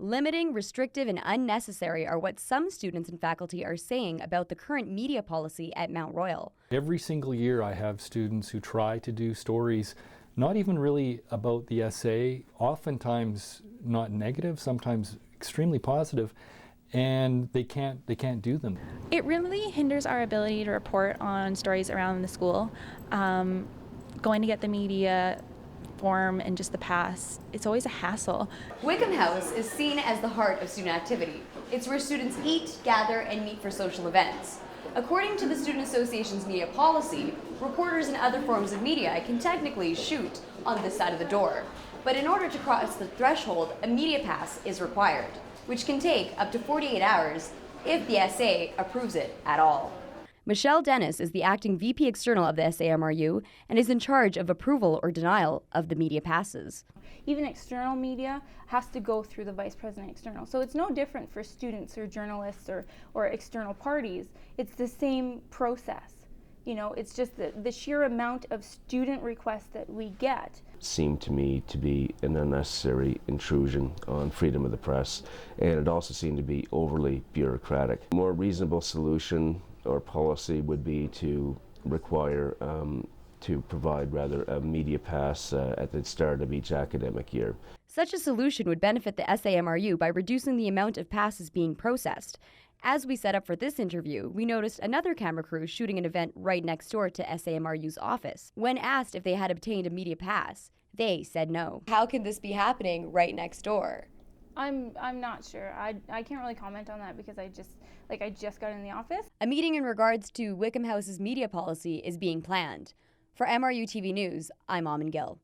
Limiting, restrictive, and unnecessary are what some students and faculty are saying about the current media policy at Mount Royal. Every single year I have students who try to do stories not even really about the SA, oftentimes not negative, sometimes extremely positive, and they can't do them. It really hinders our ability to report on stories around the school. Going to get the media form and just the pass, it's always a hassle. Wickham House is seen as the heart of student activity. It's where students eat, gather, and meet for social events. According to the Student Association's media policy, reporters and other forms of media can technically shoot on this side of the door. But in order to cross the threshold, a media pass is required, which can take up to 48 hours if the SA approves it at all. Michelle Dennis is the acting VP External of the SAMRU and is in charge of approval or denial of the media passes. Even external media has to go through the Vice President External. So it's no different for students or journalists or external parties. It's the same process. You know, it's just the sheer amount of student requests that we get. Seemed to me to be an unnecessary intrusion on freedom of the press, and it also seemed to be overly bureaucratic. A more reasonable solution or policy would be to require to provide rather a media pass at the start of each academic year. Such a solution would benefit the SAMRU by reducing the amount of passes being processed. As we set up for this interview, we noticed another camera crew shooting an event right next door to SAMRU's office. When asked if they had obtained a media pass, they said no. How can this be happening right next door? I'm not sure. I can't really comment on that because I just got in the office. A meeting in regards to Wickham House's media policy is being planned. For MRU TV News, I'm Amin Gill.